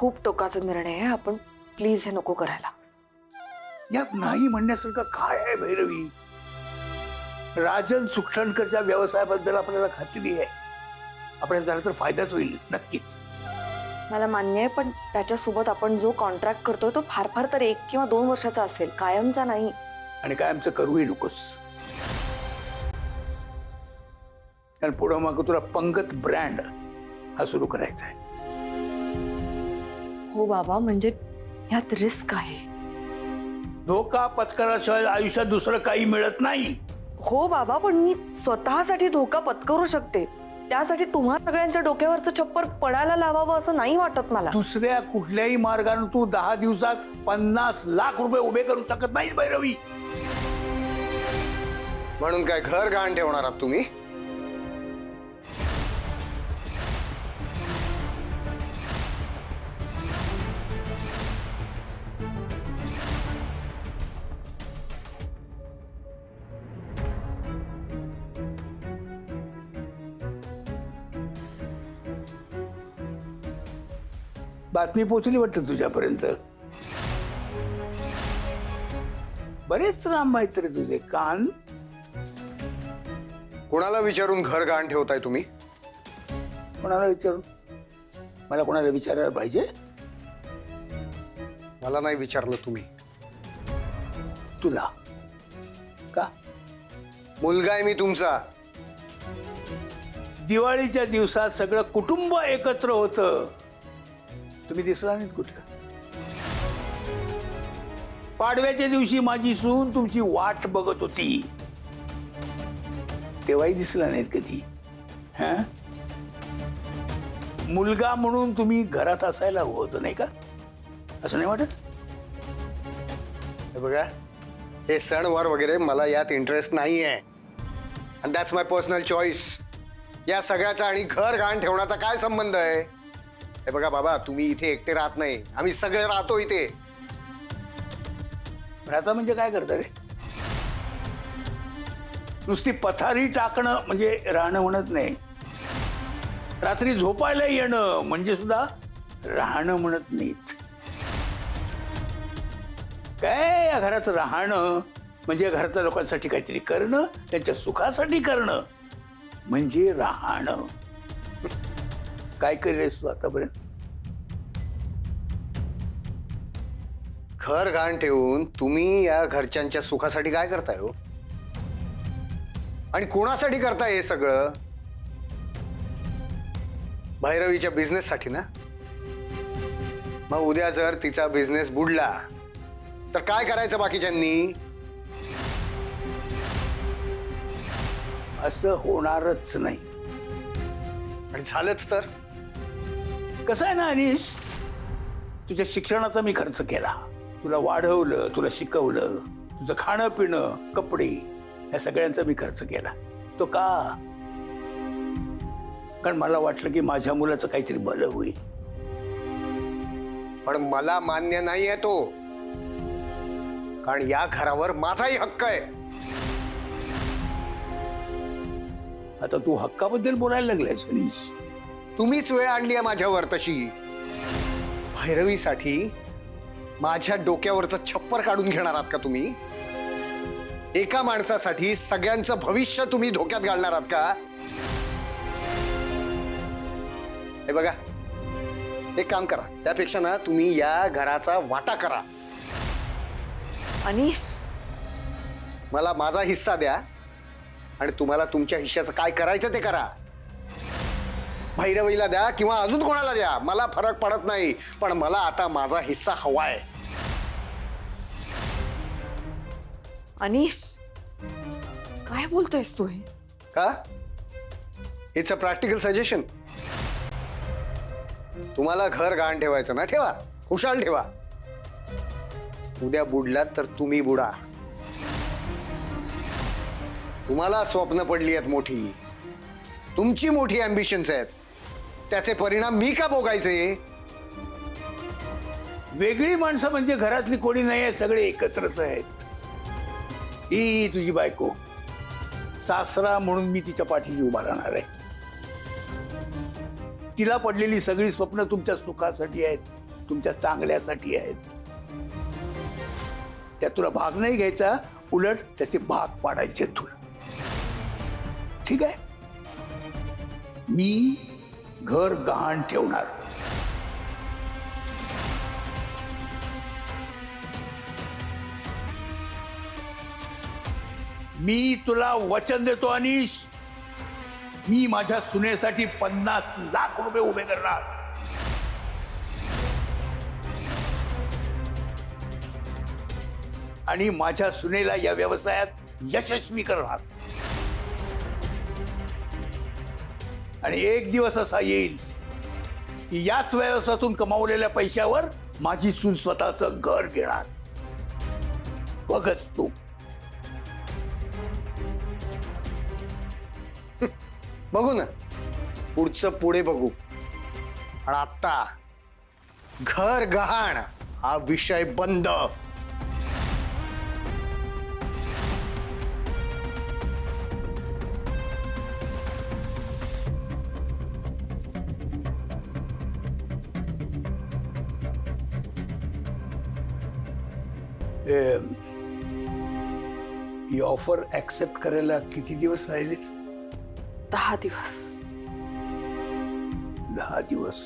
खूप टोकाचा निर्णय आहे, आपण प्लीज हे नको करायला. यात नाही म्हणण्यासारखं काय आहे भैरवी? राजन सुक्षणकरच्या व्यवसायाबद्दल आपल्याला खात्री आहे. आपल्याला झाला तर फायदाच होईल नक्कीच. मला मान्य आहे, पण त्याच्यासोबत आपण जो कॉन्ट्रॅक्ट करतोय तो फार फार तर 1 किंवा 2 वर्षाचा असेल, कायमचा नाही. आणि काय आमचं करूही नकोस. कारण पुढं मग तुला पंगत ब्रँड हा सुरू करायचा आहे. हो बाबा, म्हणजे यात रिस्क आहे. धोका पत्कराशिवाय आयुष्यात दुसरं काही मिळत नाही. हो बाबा, पण मी स्वतःसाठी धोका पत्करू शकते. त्यासाठी तुम्हा सगळ्यांच्या डोक्यावरचं छप्पर पडायला लावावं असं नाही वाटत मला. दुसऱ्या कुठल्याही मार्गाने तू 10 दिवसात 50 लाख रुपये उभे करू शकत नाही भैरवी. म्हणून काय घर गहाण ठेवणार आहात तुम्ही? बातमी पोचली वाटतं तुझ्यापर्यंत. बरेच लांब आहेत रे तुझे कान. कोणाला विचारून घर गहाण ठेवताय तुम्ही? कोणाला विचारून? मला कोणाला विचारायला पाहिजे? मला नाही विचारलं तुम्ही. तुला का? मुलगा आहे मी तुमचा. दिवाळीच्या दिवसात सगळं कुटुंब एकत्र होतं. तुम्ही दिसला नाहीत कुठं. पाडव्याच्या दिवशी माझी सून तुमची वाट बघत होती, तेव्हाही दिसला नाहीत कधी. हा, मुलगा म्हणून तुम्ही घरात असायला हवं होतं नाही का? असं नाही वाटत? हे बघा, हे सणवार वगैरे मला यात इंटरेस्ट नाही आहे. And that's my personal choice. या सगळ्याचा आणि घर गहाण ठेवण्याचा काय संबंध आहे? हे बघा बाबा, तुम्ही इथे एकटे राहत नाही, आम्ही सगळे राहतो इथे. राहता म्हणजे काय करता रे? नुसती पथारी टाकणं म्हणजे राहणं म्हणत नाही. रात्री झोपायला येणं म्हणजे सुद्धा राहणं म्हणत नाहीत. काय या घरात राहणं म्हणजे घरातल्या लोकांसाठी काहीतरी करणं, त्यांच्या सुखासाठी करणं म्हणजे राहणं. काय केलेस तू आतापर्यंत? घर गहाण ठेवून तुम्ही या घरच्यांच्या सुखासाठी काय करताय हो? आणि कोणासाठी करताय हे सगळं? भैरवीच्या बिझनेससाठी ना? मग उद्या जर तिचा बिझनेस बुडला तर काय करायचं बाकीच्यांनी? असं होणारच नाही. आणि झालंच तर? कसं आहे ना अनिश, तुझ्या शिक्षणाचा मी खर्च केला, तुला वाढवलं, तुला शिकवलं, तुझं खाणं पिणं कपडे या सगळ्यांचा मी खर्च केला. तो का? कारण मला वाटलं की माझ्या मुलाचं काहीतरी भलं होईल. पण मला मान्य नाही आहे तो. कारण या घरावर माझाही हक्क आहे. आता तू हक्काबद्दल बोलायला लागलायस अनिश. तुम्हीच वेळ आणली आहे माझ्यावर तशी. भैरवीसाठी माझ्या डोक्यावरचं छप्पर काढून घेणार आहात का तुम्ही? एका माणसासाठी सगळ्यांचं भविष्य तुम्ही धोक्यात घालणार आहात का? हे बघा, एक काम करा, त्यापेक्षा ना तुम्ही या घराचा वाटा करा. अनिश, मला माझा हिस्सा द्या आणि तुम्हाला तुमच्या हिश्श्याचं काय करायचं ते करा. भैरवीला द्या किंवा अजून कोणाला द्या, मला फरक पडत नाही, पण मला आता माझा हिस्सा हवाय. अनिश, काय बोलतोयस तू हे? का? It's a practical suggestion. तुम्हाला घर गहाण ठेवायचं ना, ठेवा, खुशाल ठेवा. उद्या बुडलात तर तुम्ही बुडा. तुम्हाला स्वप्न पडली आहेत मोठी, तुमची मोठी अँबिशन्स आहेत, त्याचे परिणाम मी का भोगायचे? वेगळी माणसं म्हणजे घरातली कोणी नाही आहे, सगळे एकत्रच आहेत. ही तुझी बायको, सासरा म्हणून मी तिच्या पाठीशी उभा राहणार आहे. तिला पडलेली सगळी स्वप्न तुमच्या सुखासाठी आहेत. तुमच्या चांगल्यासाठी आहेत. त्यात तुला भाग नाही घ्यायचा, उलट त्याचे भाग पाडायचे तुला. ठीक आहे? मी घर गहाण ठेवणार. मी तुला वचन देतो अनिश, मी माझ्या सुनेसाठी 50 लाख रुपये उभे करणार. आणि माझ्या सुनेला या व्यवसायात यशस्वी करणार. आणि एक दिवस असा येईल की याच व्यवसायातून कमावलेल्या पैशावर माझी सून स्वतःचं घर घेणार. बघच तू. बघू ना, पुढचं पुढे बघू. पण आता घर गहाण हा विषय बंद. ही ऑफर ऍक्सेप्ट करायला किती दिवस राहिलेत? 10 दिवस. 10 दिवस.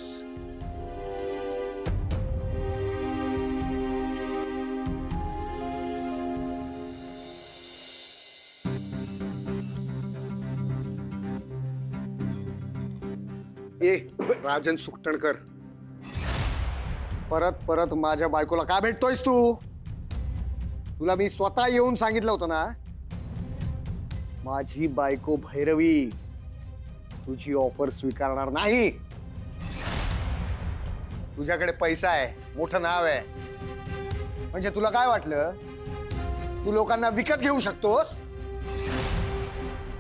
ए राजन सुकटणकर, परत परत माझ्या बायकोला का भेटतोयस तू? तुला मी स्वतः येऊन सांगितलं होतं ना, माझी बायको भैरवी तुझी ऑफर स्वीकारणार नाही. तुझ्याकडे पैसा आहे, मोठं नाव आहे, म्हणजे तुला काय वाटलं तू लोकांना विकत घेऊ शकतोस?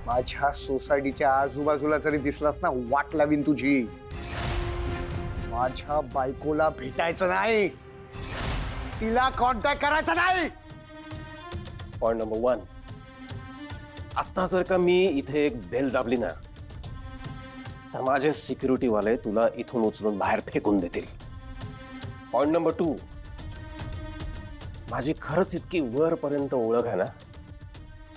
माझ्या सोसायटीच्या आजूबाजूला जरी दिसलास ना, वाट लावीन तुझी. माझ्या बायकोला भेटायचं नाही, तिला कॉन्टॅक्ट करायचा नाही. पॉइंट नंबर 1, आता जर का मी इथे एक बेल दाबली ना, तर माझे सिक्युरिटी वाले तुला इथून उचलून बाहेर फेकून देतील. पॉइंट नंबर 2, माझी खरंच इतकी वरपर्यंत ओळख आहे ना,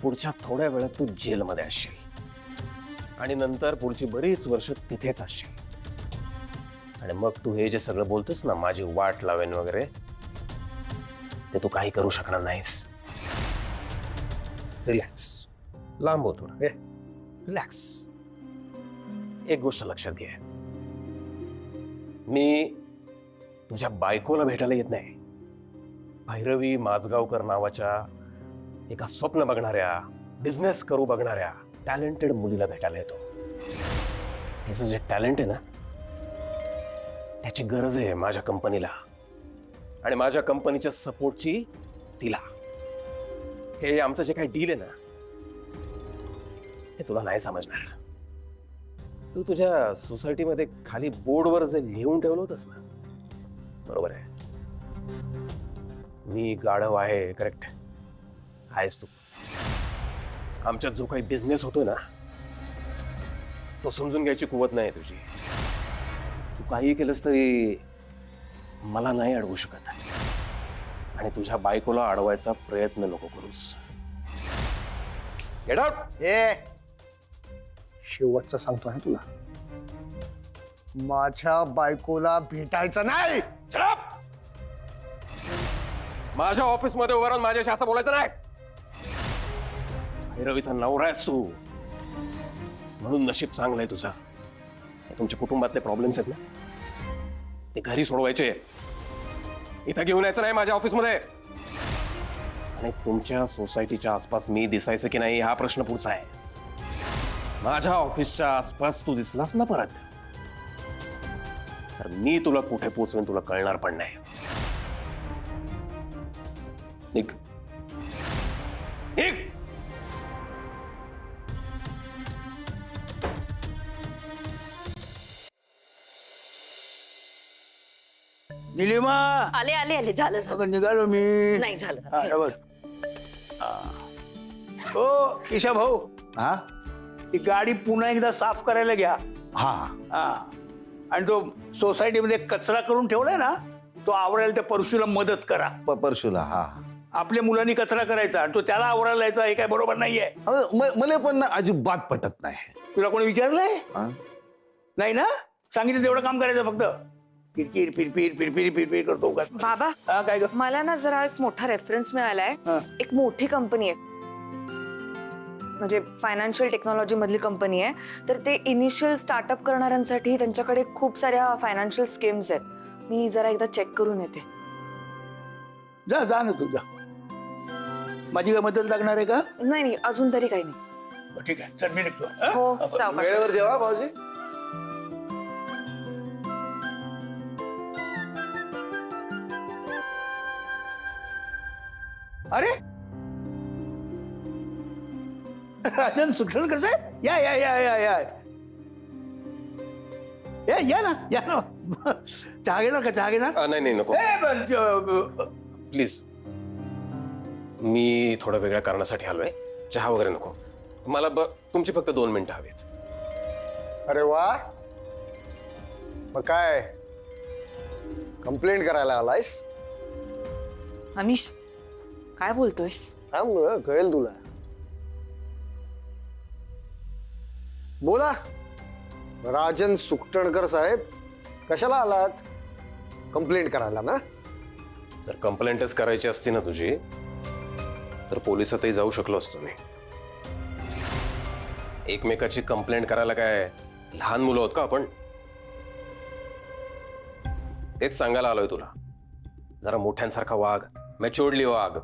पुढच्या थोड्या वेळात तू जेलमध्ये असशील आणि नंतर पुढची बरीच वर्ष तिथेच असशील. आणि मग तू हे जे सगळं बोलतोस ना, माझी वाट लावेन वगैरे, ते तू काही करू शकणार नाहीस. रिलॅक्स, लांब हो थोडं. रिलॅक्स. एक गोष्ट लक्षात घे, मी तुझ्या बायकोला भेटायला येत नाही. भैरवी माझगावकर नावाच्या एका स्वप्न बघणाऱ्या, बिझनेस करू बघणाऱ्या टॅलेंटेड मुलीला भेटायला येतो. तिचं जे टॅलेंट आहे ना, त्याची गरज आहे माझ्या कंपनीला आणि माझ्या कंपनीच्या सपोर्टची तिला. हे आमचं जे काही डील आहे ना, ते तुला नाही समजणार. तू तुझ्या सोसायटीमध्ये खाली बोर्डवर जे लिहून ठेवलं होतंस ना, बरोबर आहे, मी गाढव आहे, करेक्ट आहेस तू. आमच्यात जो काही बिझनेस होतोय ना, तो समजून घ्यायची कुवत नाही तुझी. तू काही केलंस तरी मला नाही अडवू शकत, आणि तुझ्या बायकोला अडवायचा प्रयत्न नको करूस. Get out. ए शेवटचं सांगतो आहे तुला, माझ्या बायकोला भेटायचं नाही. Shut up! माझ्या ऑफिस मध्ये उभं राहून माझ्याशी असं बोलायचं नाही. भैरवीचा नवरा आहेस तू, म्हणून नशीब चांगलं आहे तुझं. तुमच्या कुटुंबातले प्रॉब्लेम्स आहेत ना, ते घरी सोडवायचे, इथं घेऊन यायचं नाही माझ्या ऑफिसमध्ये. आणि तुमच्या सोसायटीच्या आसपास मी दिसायचं की नाही हा प्रश्न पुढचा आहे. माझ्या ऑफिसच्या आसपास तू दिसलास ना परत, तर मी तुला कुठे पोहोचवेन तुला कळणार पण नाही. निघ. निघ. निलिमा, आले आले आले, झालं झालं. अगं निघालो मी. नाही झालं. हा, डबल. ओ केशव भाऊ, हा ही गाडी पुन्हा एकदा साफ करायला घ्या. हा हा, आणि तो सोसायटीमध्ये कचरा करून ठेवलाय ना, तो आवरायला त्या परशूला मदत करा. परशुला हा. आपल्या मुलांनी कचरा करायचा आणि तो त्याला आवरायला यायचा, हे काय बरोबर नाहीये. मला पण ना अजिबात पटत नाही. तुला कोणी विचारलंय? हा? नाही ना? सांगितलं तेवढं काम करायचं फक्त. किरकिर फिरफिर फिरफिर फिरफिर करतो का? बाबा हा काय ग? मला ना जरा एक मोठा रेफरन्स मिळालाय. हा. एक मोठी कंपनी आहे, म्हणजे फायनान्शियल टेक्नॉलॉजी मधली कंपनी आहे. तर ते इनिशियल स्टार्टअप करणाऱ्यांसाठी त्यांच्याकडे खूप साऱ्या फायनान्शियल स्कीम्स आहेत. मी जरा एकदा चेक करून येते. जा जा ना तू जा. माझी काय मदत लागणार आहे का? नाही नाही, अजून तरी काही नाही. बरं, ठीक आहे, चल मी निघतो. हा? हो, सावकाश. वेळेवर जेवा भाऊजी. अरे राजन सुखणकर साहेब, या या या या या या या ना, या ना. चहा घेणार का? चहा घेणार? नाही नाही नको ए, प्लीज. मी थोड्या वेगळ्या कारणासाठी आलोय. चहा वगैरे नको मला. तुमची फक्त 2 मिनिटं हवीत. अरे वा, मग काय कंप्लेंट करायला आलायस? अनिश, काय बोलतोयस? थांब ग, कळेल तुला. बोला राजन सुकटणकर साहेब, कशाला आलात? कंप्लेंट करायला ना? जर कंप्लेंटच करायची असती ना तुझी, तर पोलिसातही जाऊ शकलो असतो मी. एकमेकाची कंप्लेंट करायला काय लहान मुलं आहोत का आपण? तेच सांगायला आलोय तुला, जरा मोठ्यांसारखा वाग, मॅच्युअर्डली वाग.